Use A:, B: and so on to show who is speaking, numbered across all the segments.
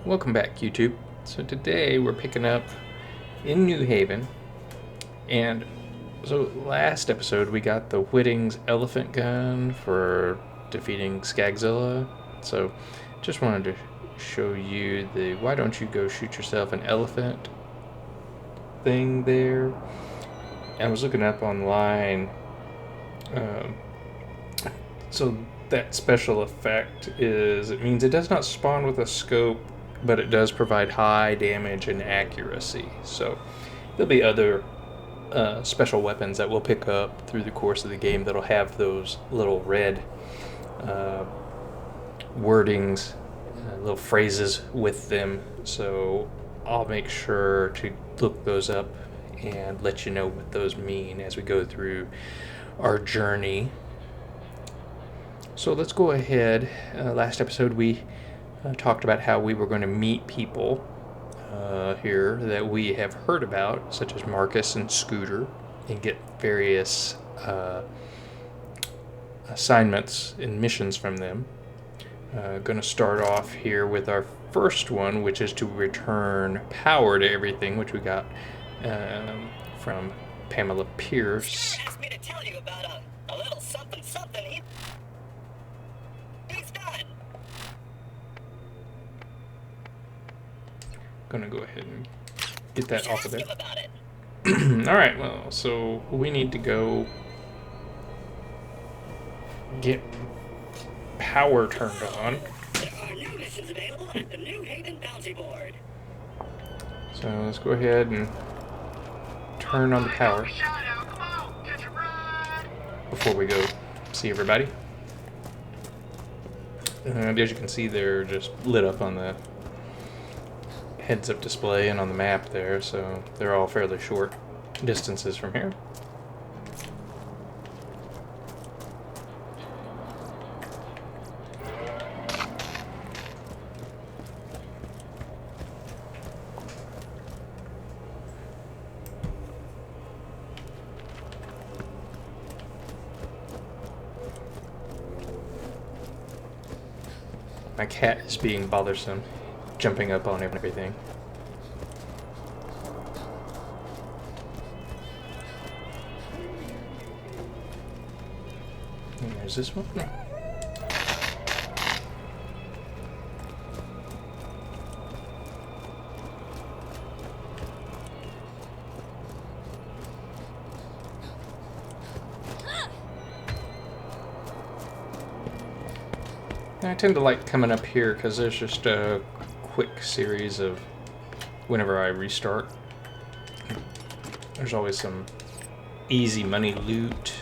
A: Welcome back, YouTube. So today we're picking up in New Haven, and so last episode we got the Whitting's elephant gun for defeating Skagzilla. So just wanted to show you the why don't you go shoot yourself an elephant thing there. I was looking up online, um, so that special effect is, it means it does not spawn with a scope, but it does provide high damage and accuracy. So there'll be other special weapons that we'll pick up through the course of the game that'll have those little red uh, wordings, little phrases with them. So I'll make sure to look those up and let you know what those mean as we go through our journey. So let's go ahead. Last episode we talked about how we were going to meet people here that we have heard about, such as Marcus and Scooter, and get various assignments and missions from them. Going to start off here with our first one, which is to return power to everything, which we got from Pamela Pierce.
B: Scooter asked me to tell you about a little something something he's done.
A: Gonna go ahead and get that off of there.
B: Ask him about it.
A: Alright, well, so we need to go get power turned on.
B: There are new missions available at the New Haven Bounty Board.
A: So let's go ahead and turn on the power before we go see everybody. And as you can see, they're just lit up on the heads-up display and on the map there, so they're all fairly short distances from here. My cat is being bothersome, jumping up on everything. And there's this one. I tend to like coming up here because there's just a quick series of whenever I restart. There's always some easy money loot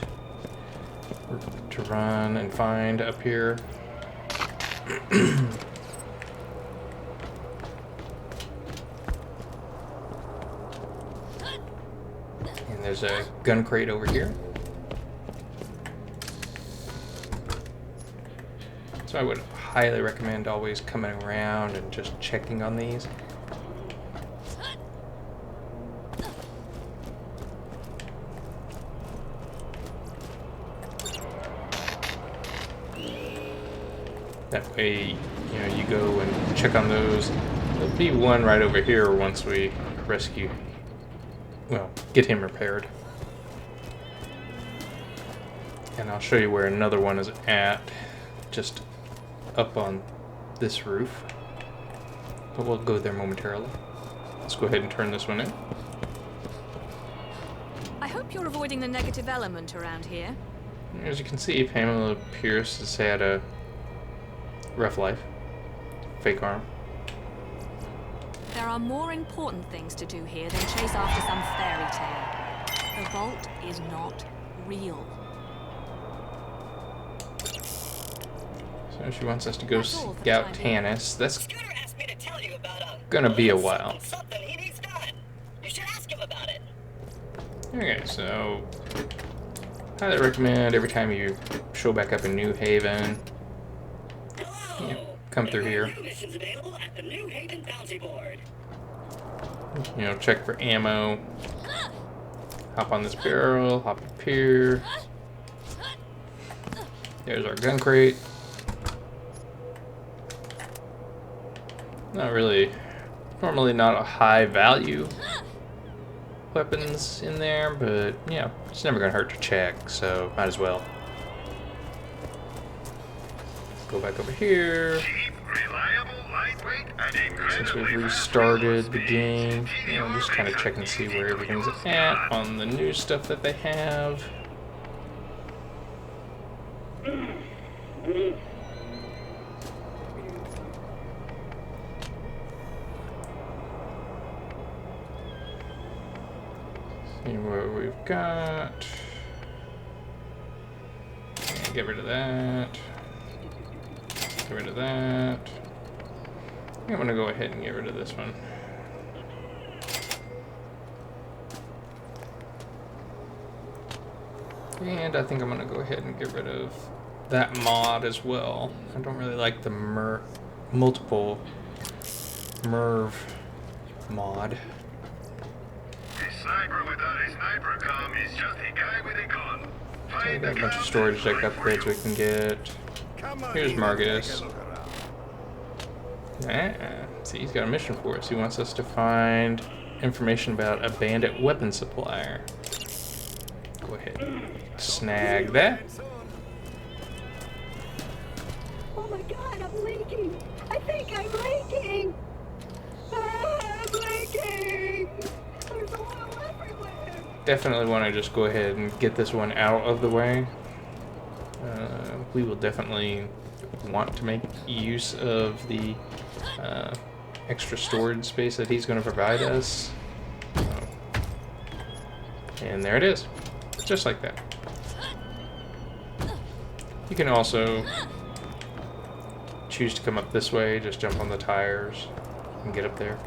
A: to run and find up here. And there's a gun crate over here. So I would highly recommend always coming around and just checking on these. That way, you go and check on those. There'll be one right over here once we get him repaired. And I'll show you where another one is at, just up on this roof, but we'll go there momentarily. Let's go ahead and turn this one in.
C: I hope you're avoiding the negative element around here.
A: As you can see, Pamela Pierce has had a rough life. Fake arm.
C: There are more important things to do here than chase after some fairy tale. The vault is not real.
A: So she wants us to go seek out Tanis. That's
B: Scooter asked me to tell you about
A: gonna be a while.
B: something he's done. You should ask him about it.
A: Okay, so highly recommend every time you show back up in New Haven,
B: Hello.
A: come through
B: There
A: here.
B: are new missions available at the New Haven Bounty Board.
A: Check for ammo. Hop on this barrel, hop up here. There's our gun crate. not really, normally not a high value weapons in there, but yeah, it's never gonna hurt to check, so might as well. Go back over here. Since we've restarted the game, you know, just kind of check and see where everything's at on the new stuff that they have. See what we've got. And get rid of that. Get rid of that. I'm gonna go ahead and get rid of this one. And I think I'm gonna go ahead and get rid of that mod as well. I don't really like the multiple Merv mod.
D: A sniper without a sniper comm is just a guy with a gun.
A: Okay, got a bunch of storage deck upgrades we can get. Here's Marcus. See, he's got a mission for us. He wants us to find information about a bandit weapon supplier. Go ahead. Snag that.
E: Oh my god, I'm leaking! I think I'm leaking! Ah, I'm leaking! There's oil everywhere!
A: Definitely want to just go ahead and get this one out of the way. We will definitely want to make use of the extra storage space that he's going to provide us. And there it is. Just like that. You can also choose to come up this way, just jump on the tires and get up there.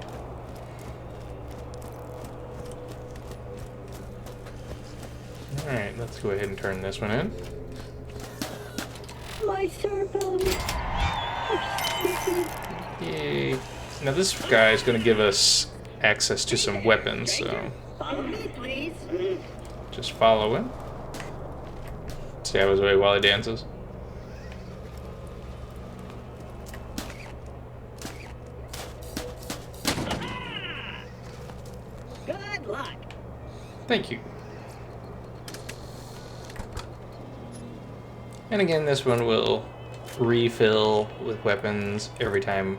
A: Alright, let's go ahead and turn this one in.
E: My cerebellum.
A: Yay. Now this guy is going to give us access to some weapons, so
E: Follow me, please.
A: just follow him. Stay out of his way while he dances.
E: Good luck.
A: Thank you. And again, this one will refill with weapons every time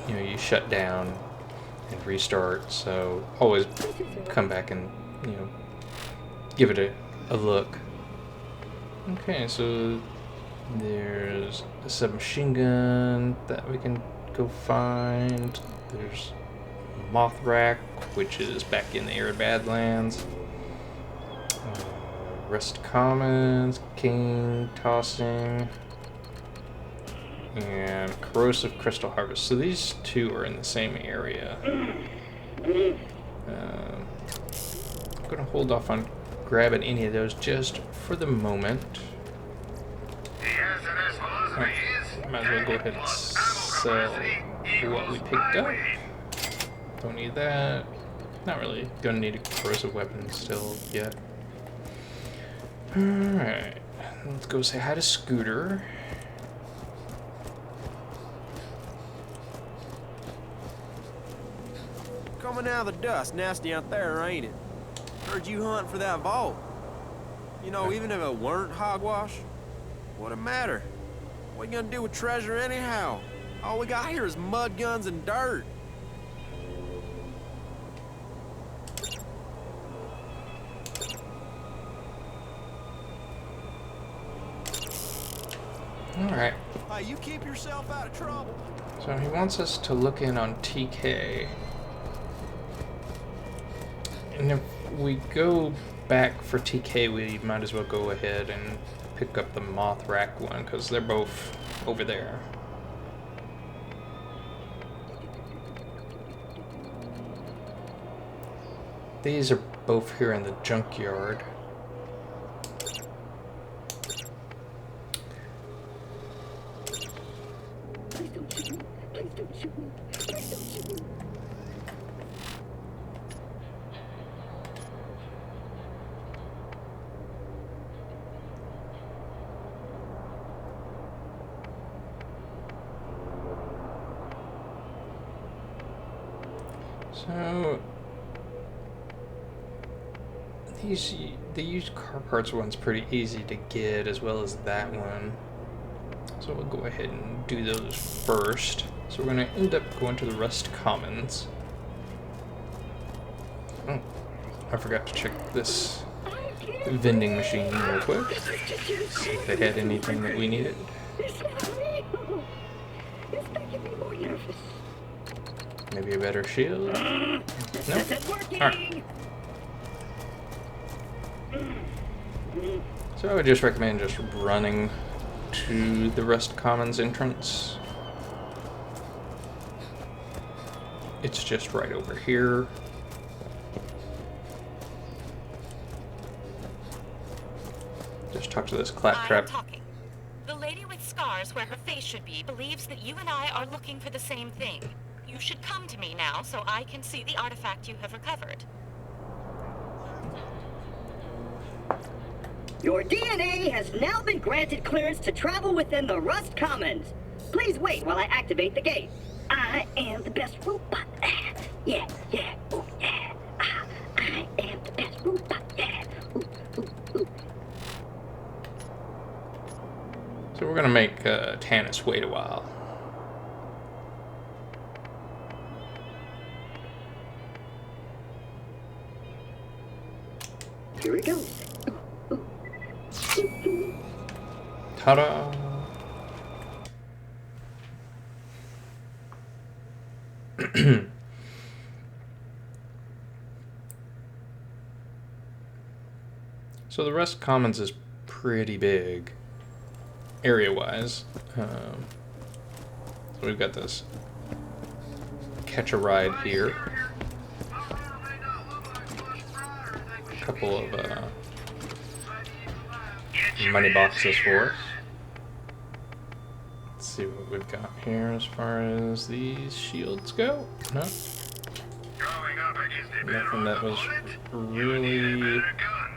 A: you shut down and restart. So always come back and give it a look. Okay, so there's a submachine gun that we can go find. There's a moth rack, which is back in the arid badlands. Rust commons, cane tossing, and corrosive crystal harvest. So these two are in the same area. I'm gonna hold off on grabbing any of those just for the moment. Might as well go ahead and sell what we picked up. Don't need that. Not really gonna need a corrosive weapon still yet. Alright, let's go say hi to Scooter.
F: Coming out of the dust, nasty out there, ain't it? Heard you hunting for that vault. You know, even if it weren't hogwash, what'd it matter? What you gonna do with treasure anyhow? All we got here is mud guns and dirt.
A: Alright.
F: Hey, you keep yourself out of trouble.
A: So he wants us to look in on TK. And if we go back for TK, we might as well go ahead and pick up the moth rack one, because they're both over there. These are both here in the junkyard.
E: Please don't shoot me. Please don't shoot me. Please don't shoot me.
A: So the used car parts one's pretty easy to get, as well as that one. So we'll go ahead and do those first. So we're going to end up going to the Rust Commons. Oh, I forgot to check this vending machine real quick. See if they had anything that we needed.
E: It's not real. It's making me more nervous.
A: Maybe a better shield? Nope.
E: It's working.
A: Alright. So I would just recommend just running to the Rust Commons entrance. It's just right over here. Just talk to this
G: I am
A: claptrap.
G: talking. The lady with scars where her face should be believes that you and I are looking for the same thing. You should come to me now so I can see the artifact you have recovered.
B: Your DNA has now been granted clearance to travel within the Rust Commons. Please wait while I activate the gate. I am the best robot. Yeah, yeah, oh yeah. I am the best robot. Yeah.
A: So we're gonna make Tannis wait a while.
B: Here we go.
A: Ta-da! So the Rust Commons is pretty big, area-wise. So we've got this catch a ride here. A couple of money boxes for us. Let's see what we've got here as far as these shields go. No,
D: Going up against the
A: nothing that was
D: bullet,
A: really
D: better gun.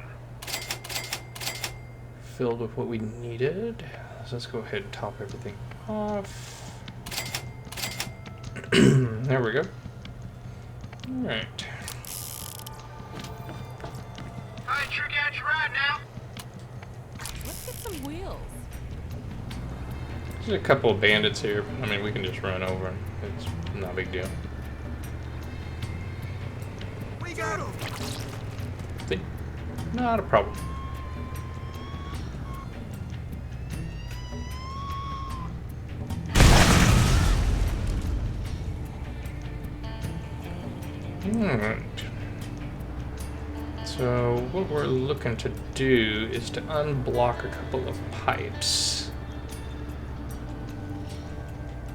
A: filled with what we needed. So let's go ahead and top everything off. There we go. Alright.
D: I sure got you right now.
C: Let's get some wheels.
A: There's a couple of bandits here, but I mean, we can just run over them. It's not a big deal.
F: We got him.
A: See? Not a problem. Alright. So what we're looking to do is to unblock a couple of pipes,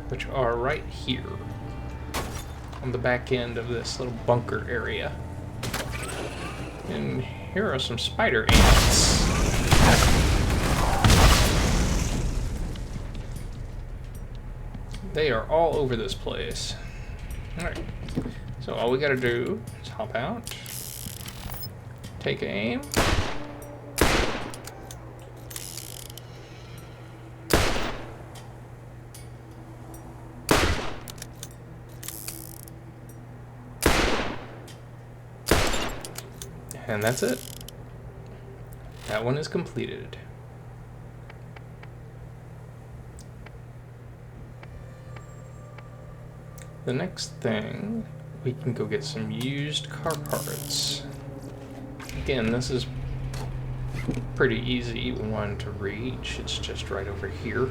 A: which are right here on the back end of this little bunker area. And here are some spider ants. They are all over this place. Alright. So all we gotta do is hop out, take aim, and that's it. That one is completed. The next thing, we can go get some used car parts. Again, this is pretty easy one to reach. It's just right over here.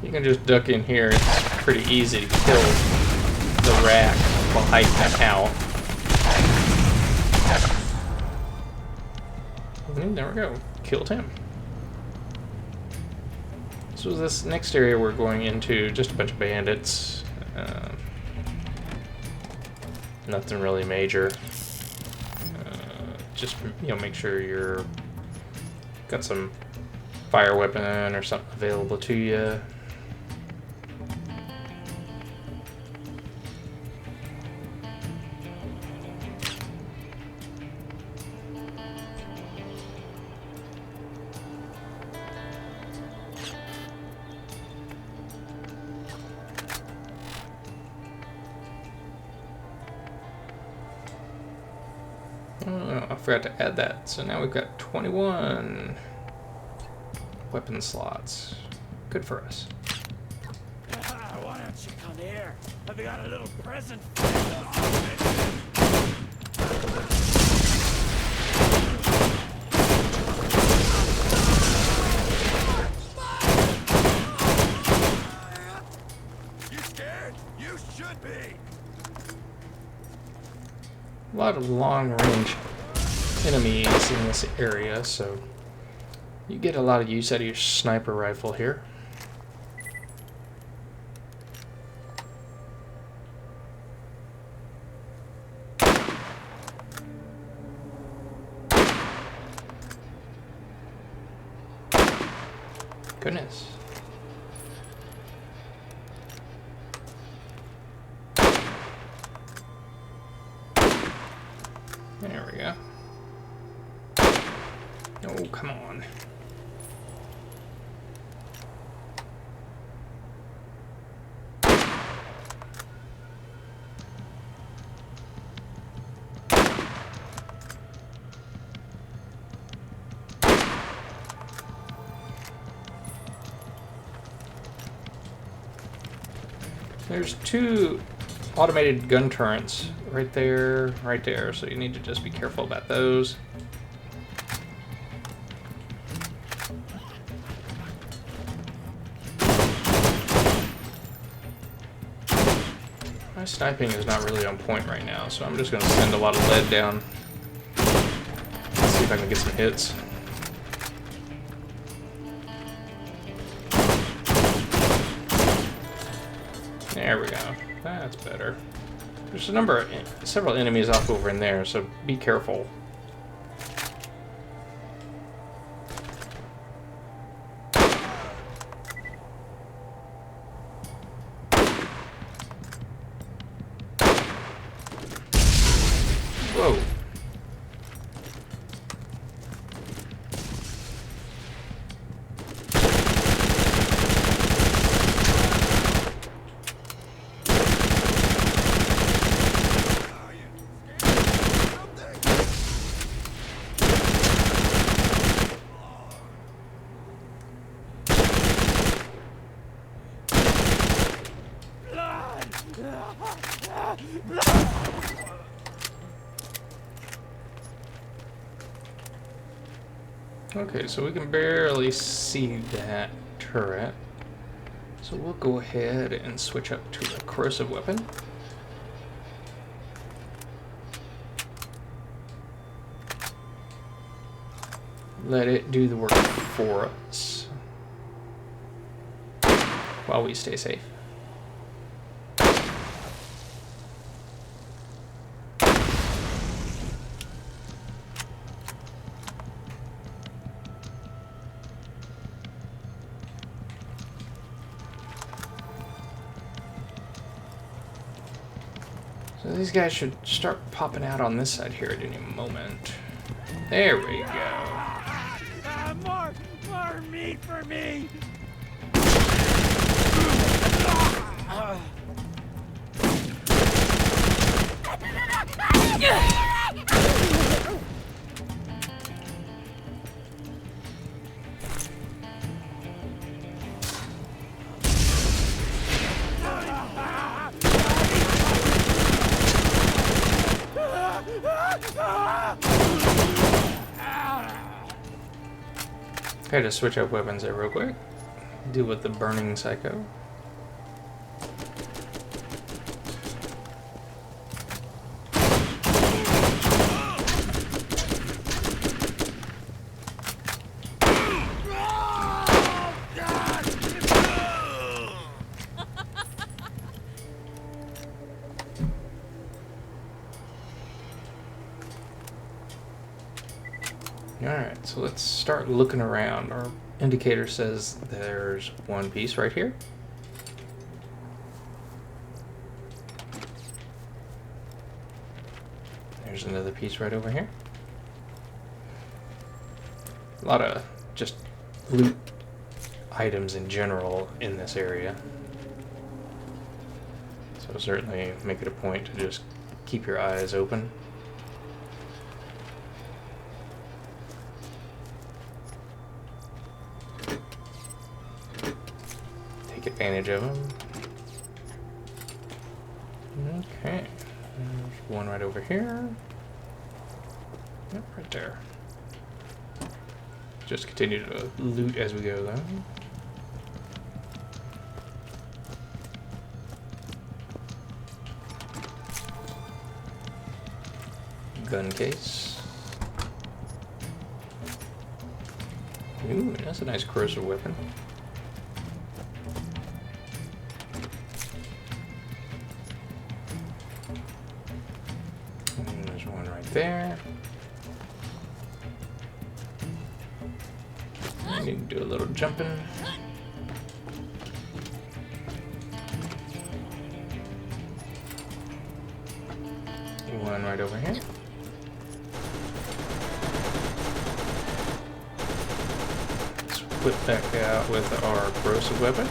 A: You can just duck in here. It's pretty easy to kill the rat while hiding out. And there we go. Killed him. So this next area we're going into, just a bunch of bandits. Nothing really major. Just, you know, make sure you're got some fire weapon or something available to you. Oh, I forgot to add that. So now we've got 21 weapon slots. Good for us.
H: Why don't you come here? I've got a little present.
D: You scared? You should be.
A: A lot of long-range enemies in this area, so you get a lot of use out of your sniper rifle here. Goodness. There we go. Oh, come on. There's 2 automated gun turrets right there, so you need to just be careful about those. My sniping is not really on point right now, so I'm just going to send a lot of lead down. Let's see if I can get some hits. There we go. That's better. There's several enemies off over in there, so be careful. Whoa. Okay, so we can barely see that turret. So we'll go ahead and switch up to a corrosive weapon. Let it do the work for us while we stay safe. So these guys should start popping out on this side here at any moment. There we go.
H: More meat for me!
A: Okay, just switch up weapons there real quick. Deal with the burning psycho. Alright, so let's start looking around. Our indicator says there's one piece right here. There's another piece right over here. A lot of just loot items in general in this area. So certainly make it a point to just keep your eyes open. take advantage of them. Okay. There's one right over here. Yep, right there. Just continue to loot as we go, though. Gun case. Ooh, that's a nice corrosive weapon. And there's one right there. I need to do a little jumping. One right over here. Let's whip back out with our corrosive weapon.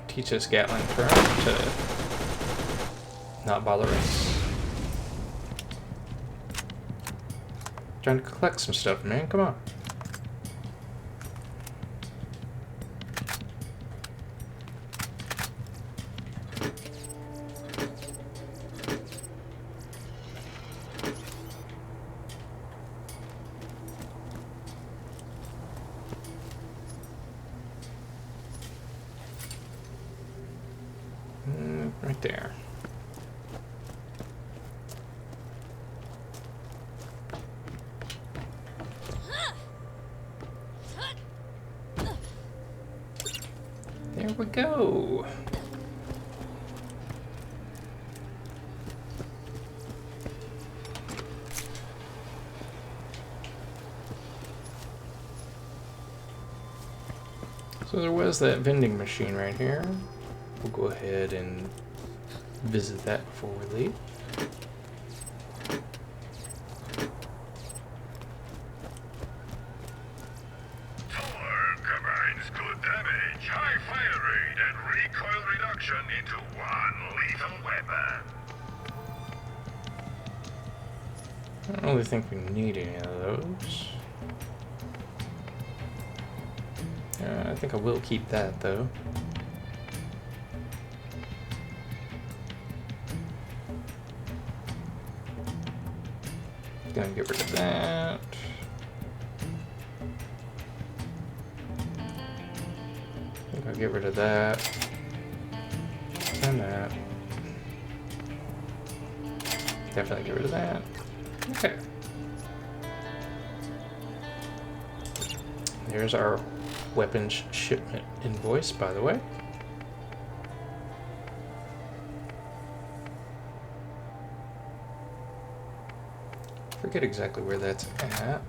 A: Teach this Gatling turret to not bother us. Trying to collect some stuff, man. Come on. Right there. There we go. So there was that vending machine right here. We'll go ahead and visit that before we leave.
D: Tower combines good damage, high fire rate, and recoil reduction into one lethal weapon.
A: I don't really think we need any of those. I think I will keep that though. Gonna get rid of that. I think I'll get rid of that. And that. Definitely get rid of that. Okay. There's our weapons shipment invoice, by the way. Forget exactly where that's at.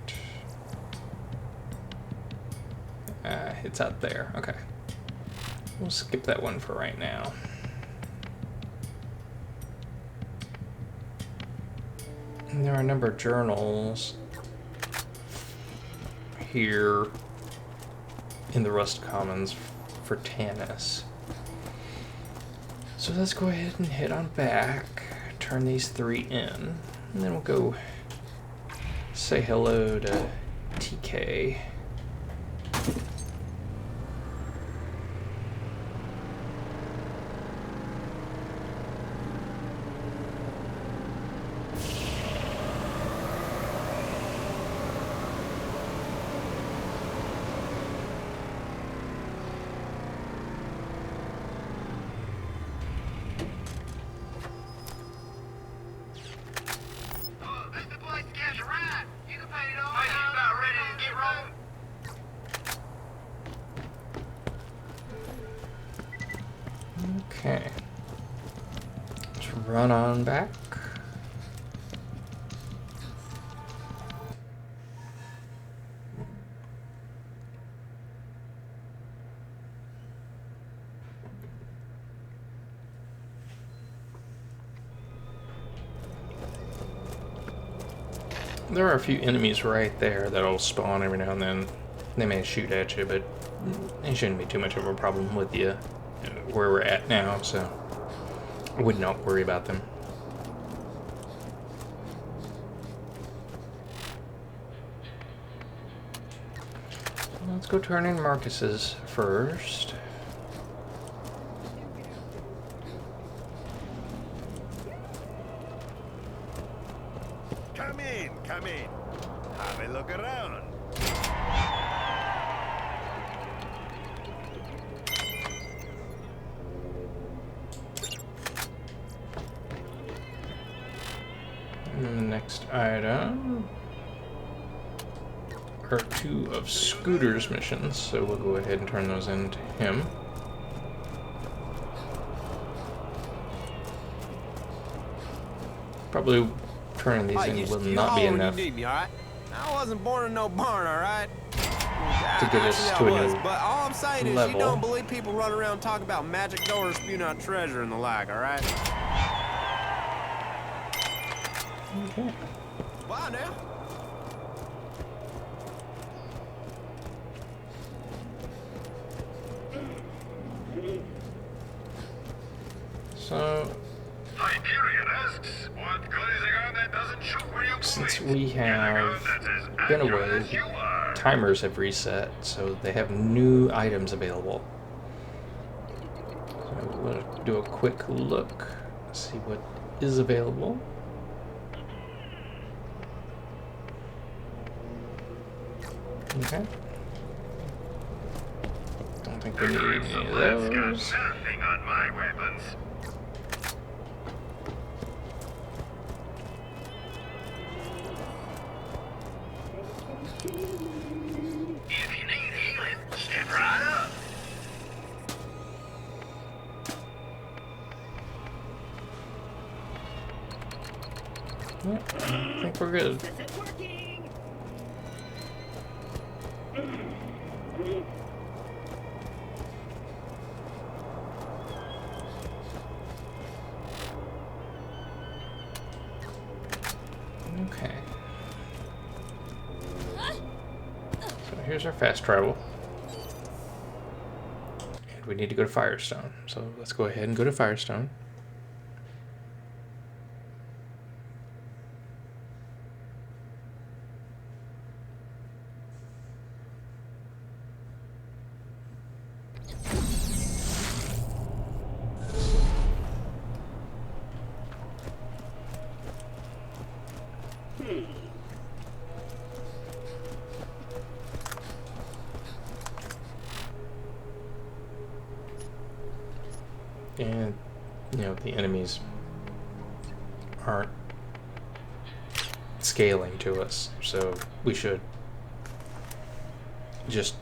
A: It's out there. Okay. We'll skip that one for right now. And there are a number of journals here in the Rust Commons for Tanis. So let's go ahead and head on back, turn these 3 in, and then we'll go say hello to TK. Okay. Let's run on back. There are a few enemies right there that'll spawn every now and then. They may shoot at you, but it shouldn't be too much of a problem with you where we're at now, so I would not worry about them. let's go turn in Marcus's first.
D: Come in, come in. Have a look around.
A: And the next item are 2 of Scooter's missions, so we'll go ahead and turn those in to him. Probably turning these in will not be enough
F: you need me, all right? I wasn't born in no barn, all right?
A: to get us to a new
F: but all I'm saying is
A: level.
F: you don't believe people run around talking about magic doors, spewing out treasure and the like, all right?
A: Okay.
F: Bye now.
A: So,
D: Hyperion asks, what good is a gun that doesn't shoot where you
A: since
D: point?
A: we have
D: That is
A: been
D: accurate
A: away,
D: as you are.
A: timers have reset, so they have new items available. So we'll do a quick look, see what is available. Okay. Don't think we need any of
D: Let's got
A: those.
D: nothing on my weapons. If you need healing, step right up.
A: Yep, I think we're good.
B: This is working.
A: Okay. So here's our fast travel. And we need to go to Firestone. So let's go ahead and go to Firestone. And, you know, the enemies aren't scaling to us, so we should just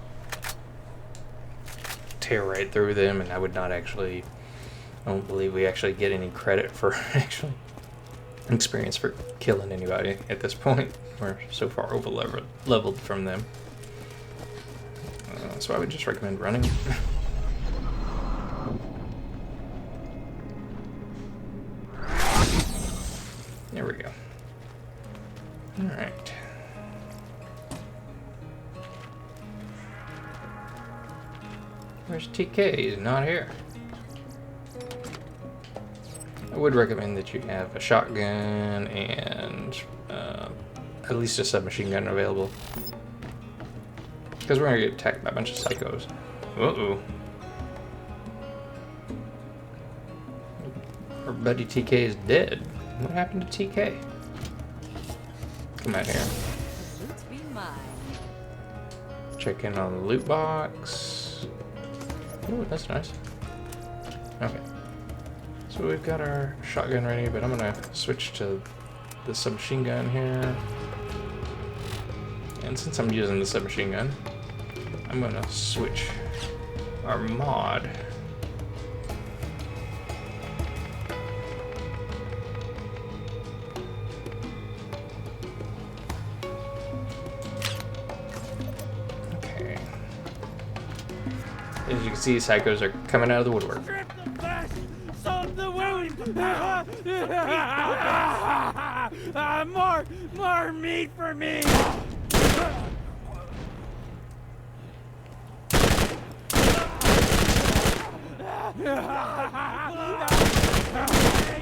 A: tear right through them, and I would not actually, I don't believe we actually get any credit for actually experience for killing anybody at this point. We're so far over leveled from them. So I would just recommend running. There we go. Alright. Where's TK? He's not here. I would recommend that you have a shotgun and at least a submachine gun available. Because we're going to get attacked by a bunch of psychos. Uh-oh. Our buddy TK is dead. What happened to TK? Come out here.
C: Loot be mine.
A: Check in on the loot box. Ooh, that's nice. Okay. So we've got our shotgun ready, but I'm gonna switch to the submachine gun here. And since I'm using the submachine gun, I'm gonna switch our mod. Okay. As you can see, psychos are coming out of the woodwork.
H: Strip the flesh, solve the wound. More meat for me.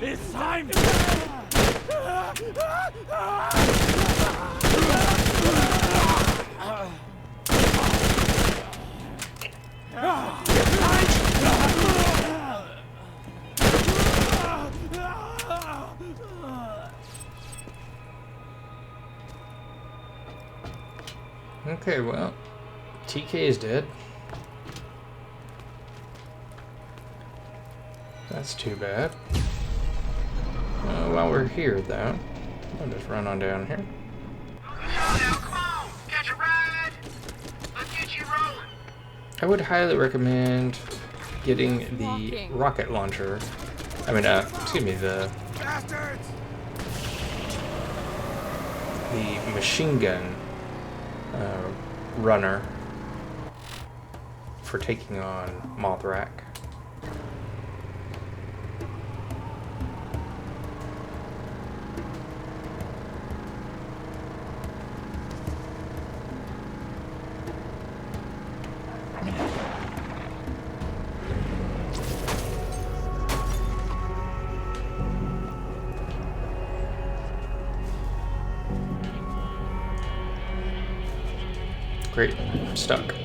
H: It's time.
A: Okay, well, TK is dead. That's too bad. While we're here, though, I'll just run on down here.
D: Now, come on! Catch a ride! Let's get you rolling!
A: I would highly recommend getting the rocket launcher. I mean, excuse me, the machine gun runner for taking on Mothrak. Great, I'm stuck.
D: Let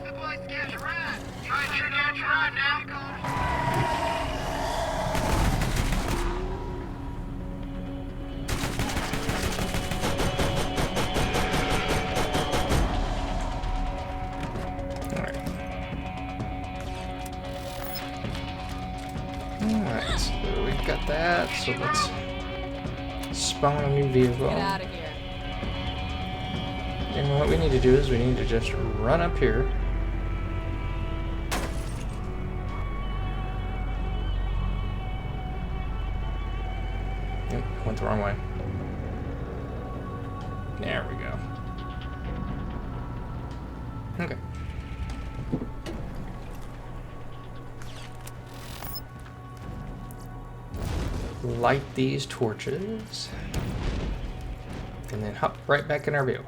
D: the boys catch a ride! Try and check out your ride now!
A: Alright, so we've got that, so let's spawn a new vehicle.
C: Get out of here.
A: And what we need to do is we need to just run up here. Yep, went the wrong way. There we go. Okay. Light these torches. And then hop right back in our vehicle.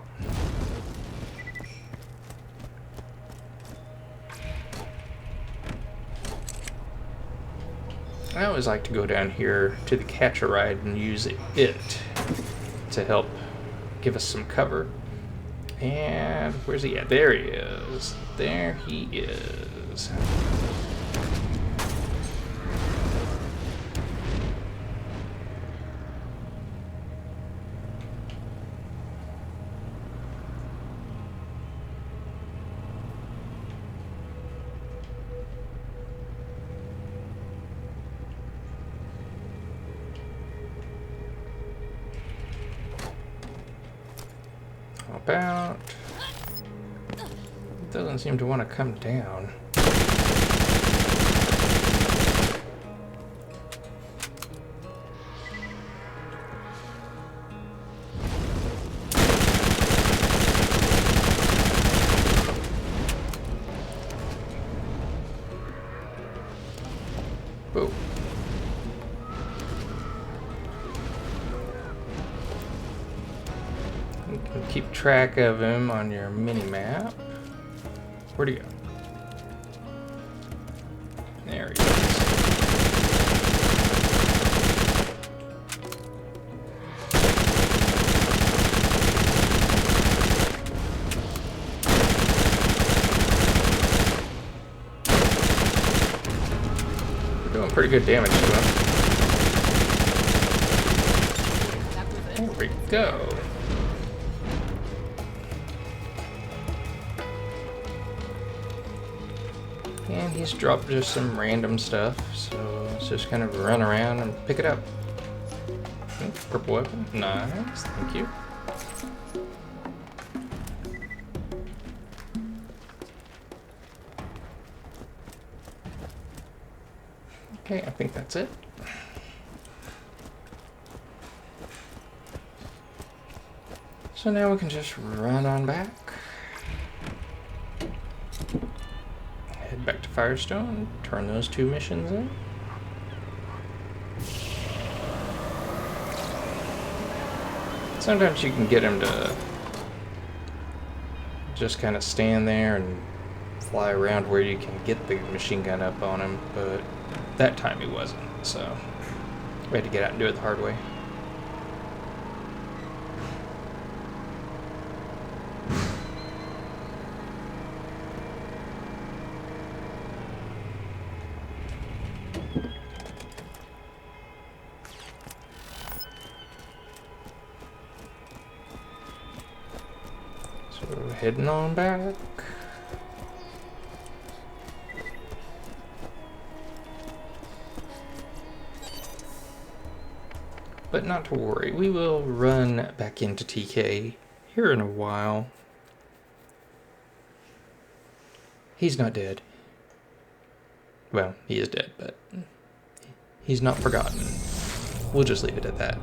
A: I always like to go down here to the catch a ride and use it to help give us some cover. And where's he at? There he is. There he is. About doesn't seem to want to come down. Whoa. You can keep track of him on your mini-map. Where'd he go? There he is. We're doing pretty good damage to him. There we go. And he's dropped just some random stuff, so let's just kind of run around and pick it up. Oh, purple weapon, nice, thank you. Okay, I think that's it. So now we can just run on back. Head back to Firestone, turn those 2 missions in. Sometimes you can get him to just kind of stand there and fly around where you can get the machine gun up on him, but that time he wasn't, so we had to get out and do it the hard way. heading on back. But not to worry, we will run back into TK here in a while. He's not dead. Well, he is dead, but he's not forgotten. We'll just leave it at that.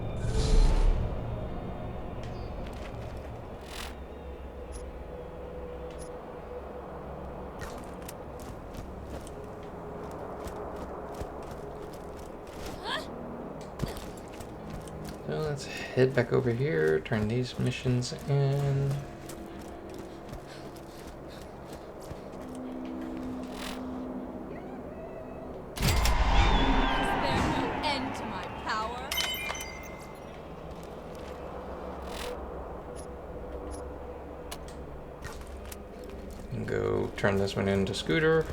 A: So let's head back over here, turn these missions in. And go turn this one into Scooter.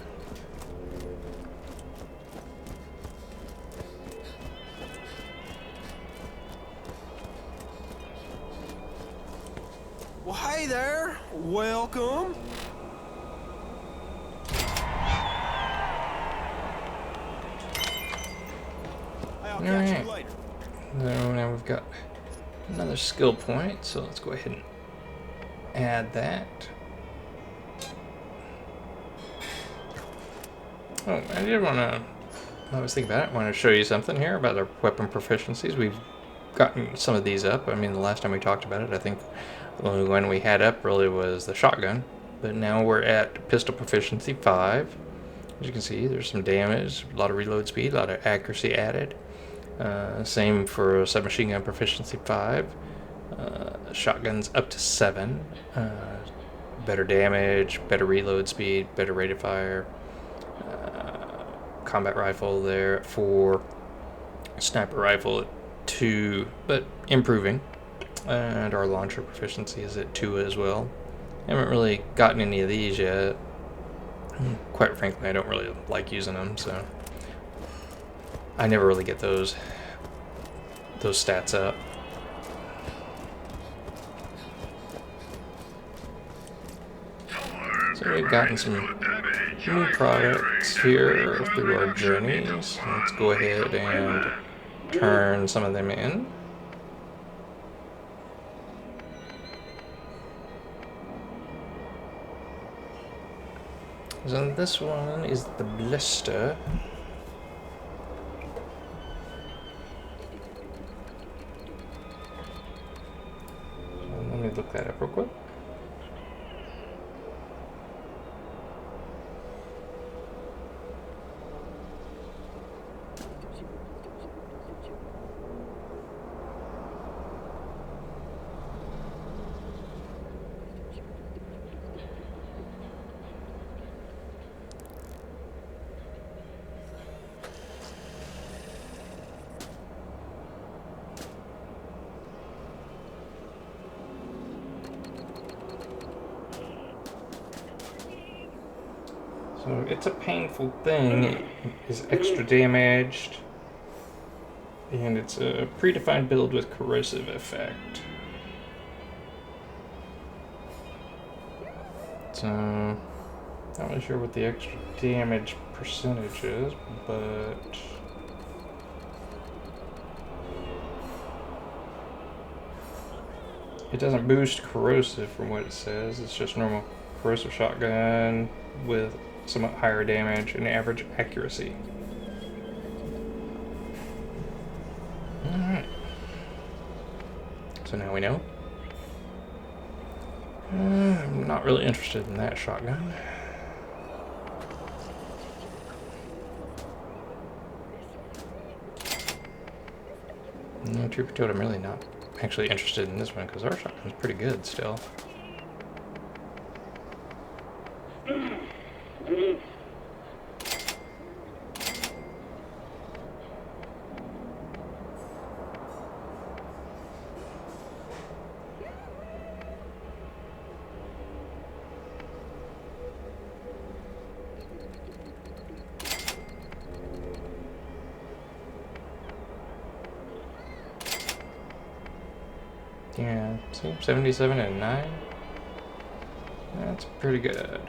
F: Well, hey there. Welcome. I'll catch you later.
A: So now we've got another skill point, so let's go ahead and add that. Oh, I was thinking about it, I want to show you something here about our weapon proficiencies. We've gotten some of these up. I mean, the last time we talked about it, I think the only one we had up really was the shotgun. But now we're at pistol proficiency 5. As you can see, there's some damage, a lot of reload speed, a lot of accuracy added. Same for submachine gun proficiency 5. Shotguns up to 7. Better damage, better reload speed, better rate of fire. Combat rifle there at 4. Sniper rifle at 2, but improving. And our launcher proficiency is at 2 as well. Haven't really gotten any of these yet. Quite frankly, I don't really like using them, so I never really get those stats up. So we've gotten some new products here through our journeys. Let's go ahead and turn some of them in. So this one is the blister. So let me look that up real quick. So it's a painful thing. It is extra damaged. And it's a predefined build with corrosive effect. So, not really sure what the extra damage percentage is, but it doesn't boost corrosive from what it says. It's just normal corrosive shotgun with somewhat higher damage and average accuracy. Alright. So now we know. I'm not really interested in that shotgun. No, truth be told, I'm really not actually interested in this one because our shotgun's pretty good still. Yeah, see, 77 and 9. That's pretty good.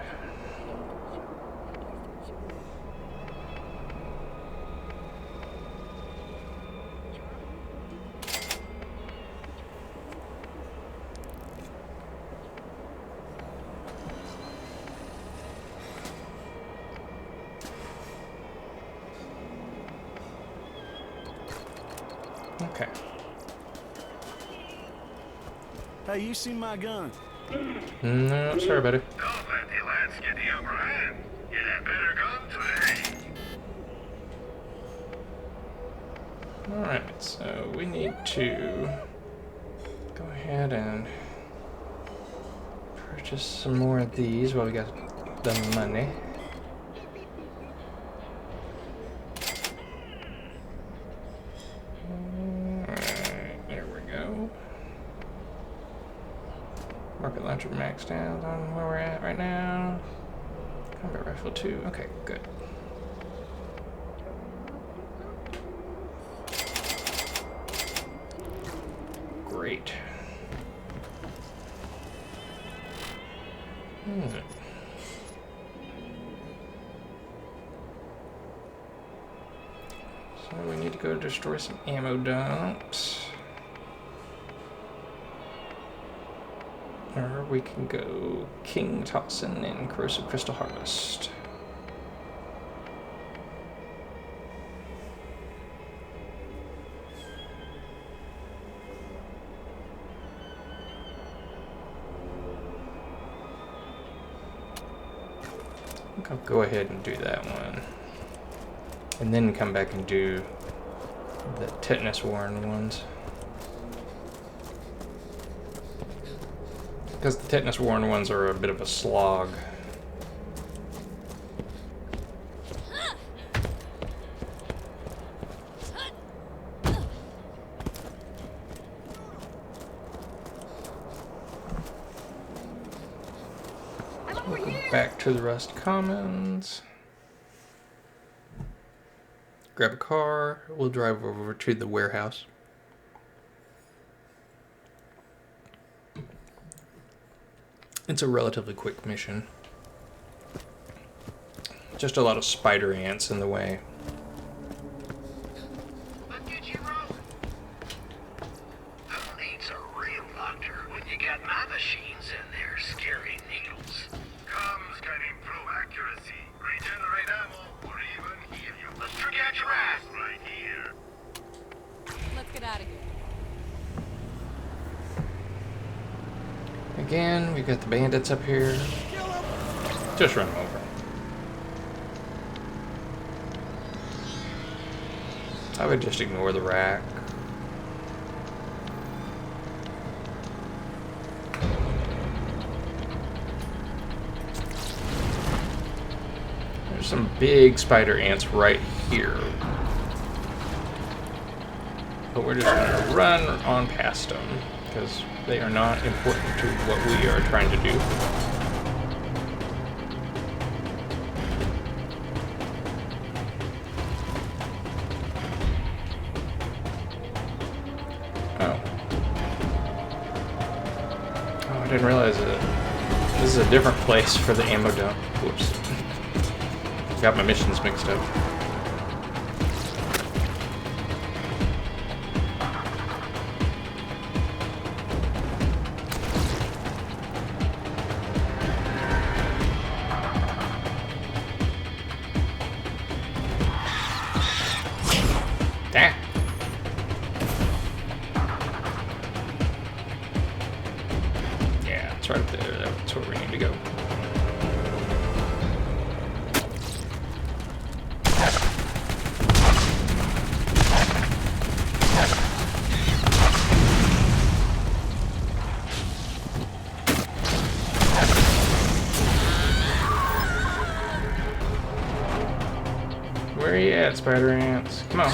A: Okay.
H: Hey, you seen my gun?
A: No, sorry, buddy.
D: Don't let the lads get the upper hand. You had better gun today.
A: Alright, so we need to go ahead and purchase some more of these while we got the money. Alright, there we go. Rocket launcher maxed out on where we're at right now. Combat rifle 2. Okay, good. Great. So we need to go destroy some ammo dumps. Or we can go King Toxin and Corrosive Crystal Harvest. I think I'll go ahead and do that one. And then come back and do the tetanus warren ones. Because the tetanus warren ones are a bit of a slog. We'll go back to the Rust Commons. Grab a car. We'll drive over to the warehouse. It's a relatively quick mission. Just a lot of spider ants in the way.
D: Let's get you rolling. Who needs a real doctor when you got my machines in there scaring needles? Comms can improve accuracy, regenerate ammo, or even heal you. Let's forget your ass right here.
C: Let's get out of here.
A: Again, we've got the bandits up here. Just run them over. I would just ignore the rack. There's some big spider ants right here. But we're just going to run on past them, because they are not important to what we are trying to do. Oh. Oh, I didn't realize that this is a different place for the ammo dump. Whoops. Got my missions mixed up. Damn. Yeah, it's right up there. That's where we need to go. Where are you at, spider ants? Come on. I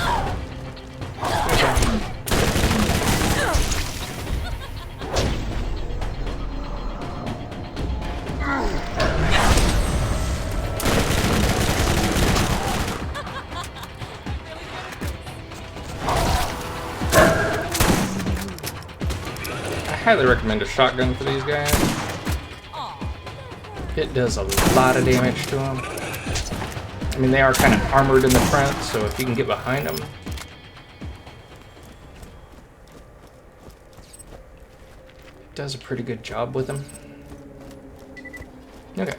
A: highly recommend a shotgun for these guys. it does a lot of damage to them. I mean, they are kind of armored in the front, so if you can get behind them, it does a pretty good job with them. Okay.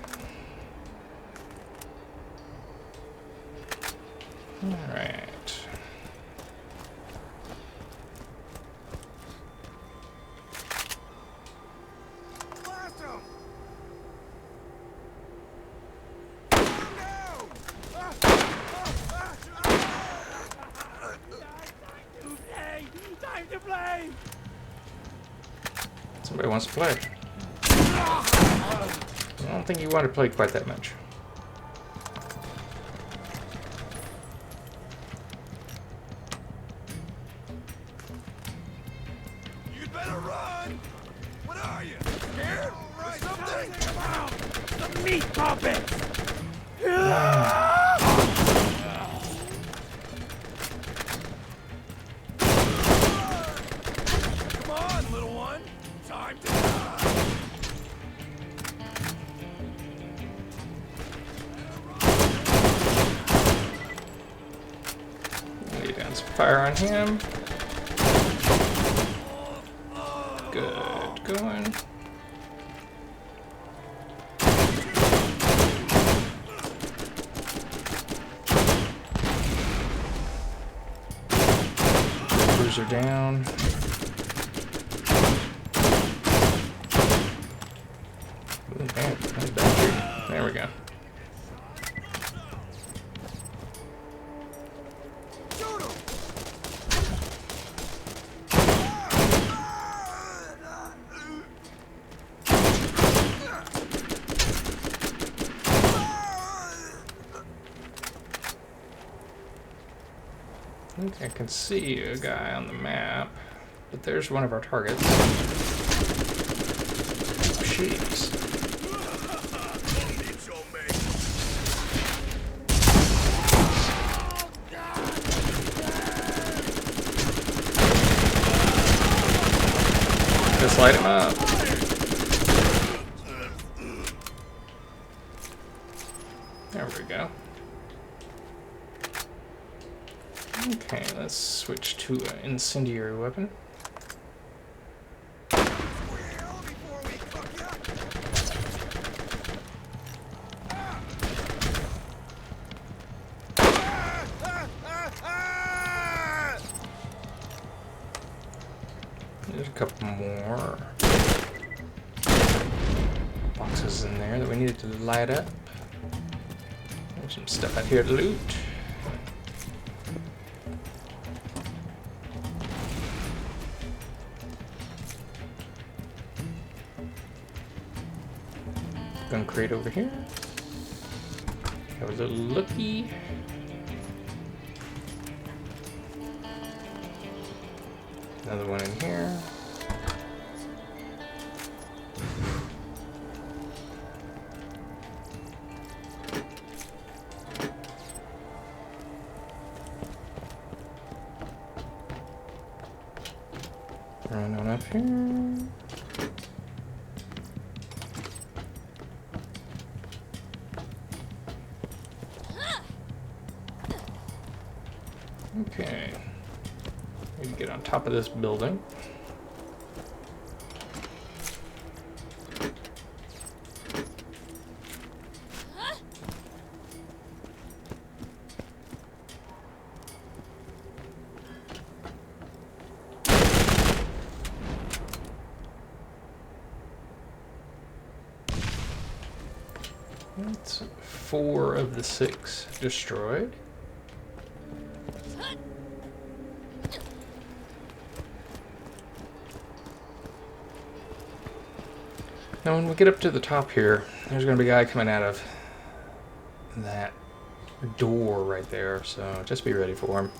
A: Alright.
H: Time to play!
A: Somebody wants to play. I don't think you want to play quite that much.
D: You'd better run! What are you? Scared? Or something?
H: Come on! The meat puppets!
D: Come on, little one. Time to die.
A: Lay down some fire on him. Good going. Bruiser down. Ooh, man, that's bad shooting. There we go. I think I can see a guy on the map, but there's one of our targets. Jeez. Just light him up. There we go. Okay, let's switch to an incendiary weapon. There's a couple more boxes in there that we needed to light up. There's some stuff out here to loot. Gun crate over here. Have a little looky. Another one in here. Run on up here. Okay. We can get on top of this building. That's 4 of the 6 destroyed. Now when we get up to the top here, there's going to be a guy coming out of that door right there, so just be ready for him.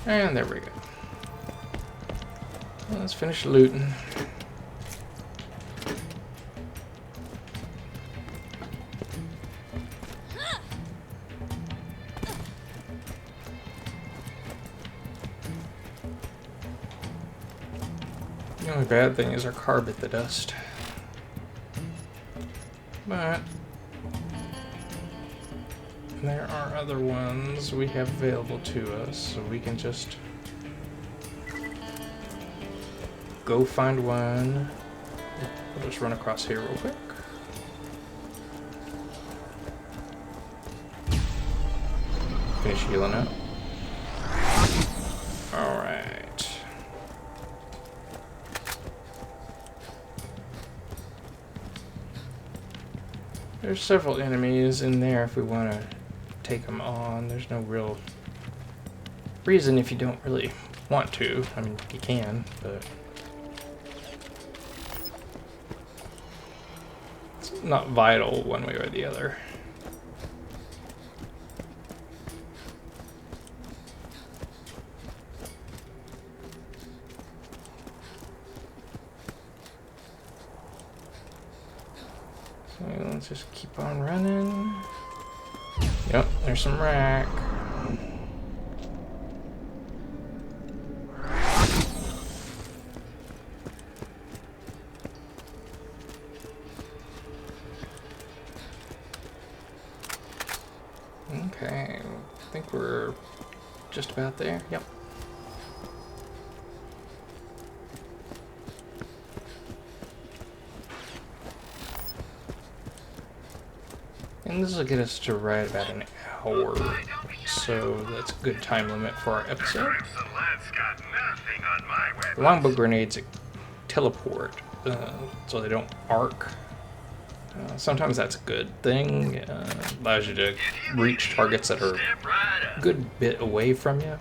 A: And there we go. Well, let's finish looting. The only bad thing is our car bit the dust. But there are other ones we have available to us, so we can just go find one. We'll just run across here real quick. Finish healing up. Alright. There's several enemies in there if we want to take them on. There's no real reason if you don't really want to. I mean, you can, but it's not vital one way or the other. So let's just keep on running. Yep, there's some rack. Okay, I think we're just about there. Yep. And this will get us to right about an hour, so that's a good time limit for our episode. The longbow grenades teleport, so they don't arc. Sometimes that's a good thing. Allows you to reach targets that are a good bit away from you.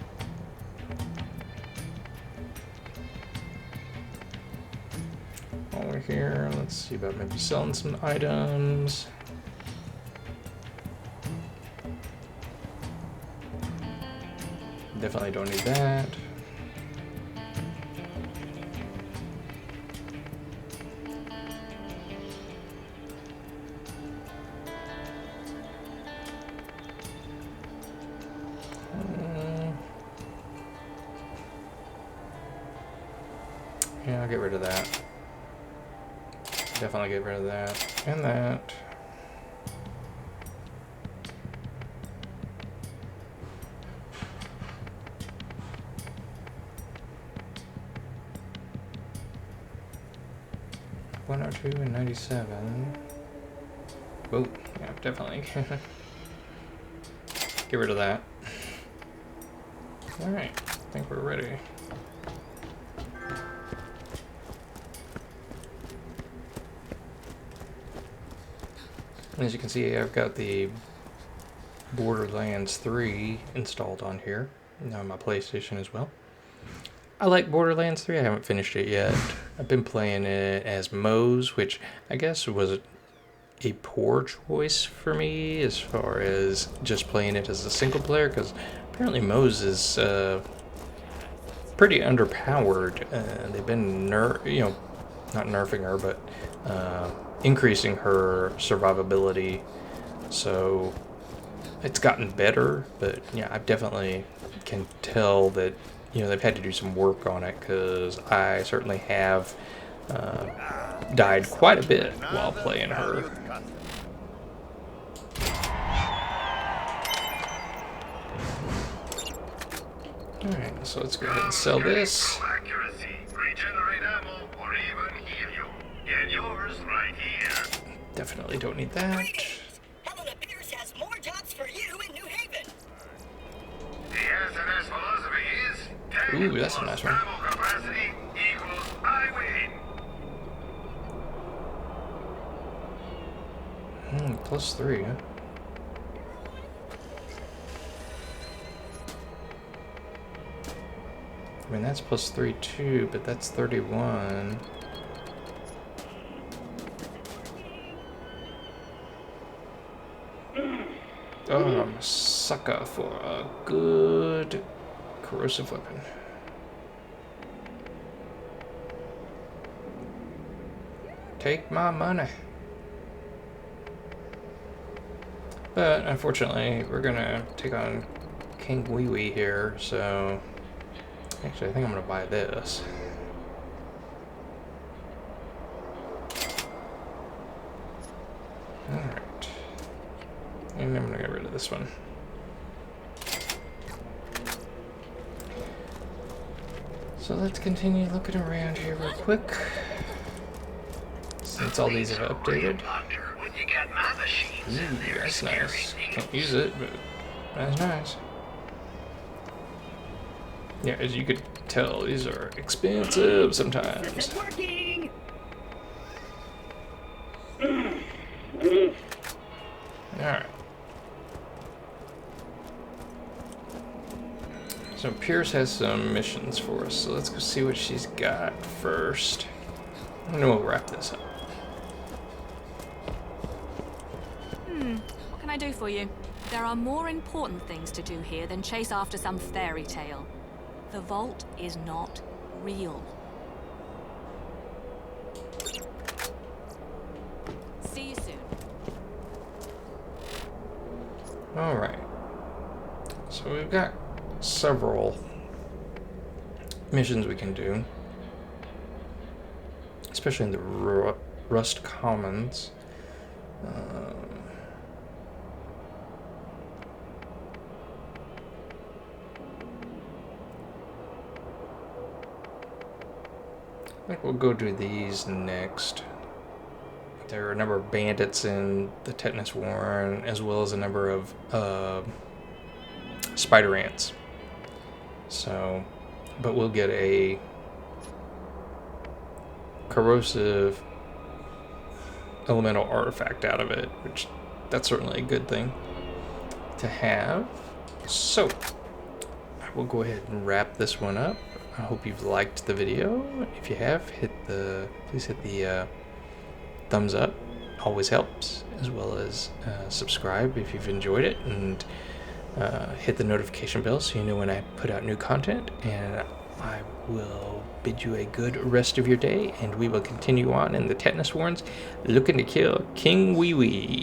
A: While we're here, let's see about maybe selling some items. Definitely don't need that. Yeah, I'll get rid of that. Definitely get rid of that. And that. $102 and 97. Oh, yeah, definitely. Get rid of that. Alright, I think we're ready. As you can see, I've got the Borderlands 3 installed on here, on my PlayStation as well. I like Borderlands 3, I haven't finished it yet. I've been playing it as Moze, which I guess was a poor choice for me as far as just playing it as a single player, because apparently Moze is pretty underpowered. They've been not nerfing her, but increasing her survivability, so it's gotten better. But yeah, I definitely can tell that they've had to do some work on it, because I certainly have died quite a bit while playing her. Alright, so let's go ahead and sell this. Definitely don't need that.
B: Helena Pierce has more jobs for you in New Haven.
A: Ooh, that's a nice one. +3, huh? I mean, that's +3 too, but that's 31. Oh, I'm a sucker for a good corrosive weapon. Take my money. But unfortunately, we're gonna take on King Wee Wee here, so actually I think I'm gonna buy this. Alright. And I'm gonna get rid of this one. So let's continue looking around here real quick. Since all these have updated.
D: When you get my machines in there,
A: That's nice.
D: scaring
A: Can't use it, but that's nice. Yeah, as you could tell, these are expensive sometimes.
B: This is working.
A: Alright. So Pierce has some missions for us, so let's go see what she's got first. And then we'll wrap this up.
C: What can I do for you? There are more important things to do here than chase after some fairy tale. The vault is not real. See you soon.
A: Alright. So we've got several missions we can do. Especially in the Rust Commons. I think we'll go do these next. There are a number of bandits in the Tetanus Warren, as well as a number of spider ants. So, but we'll get a corrosive elemental artifact out of it, which that's certainly a good thing to have. So, I will go ahead and wrap this one up. I hope you've liked the video. If you have, please hit the thumbs up. Always helps, as well as subscribe if you've enjoyed it, and hit the notification bell so you know when I put out new content. And I will bid you a good rest of your day, and we will continue on in the Tetanus Warrens, looking to kill King Wee Wee.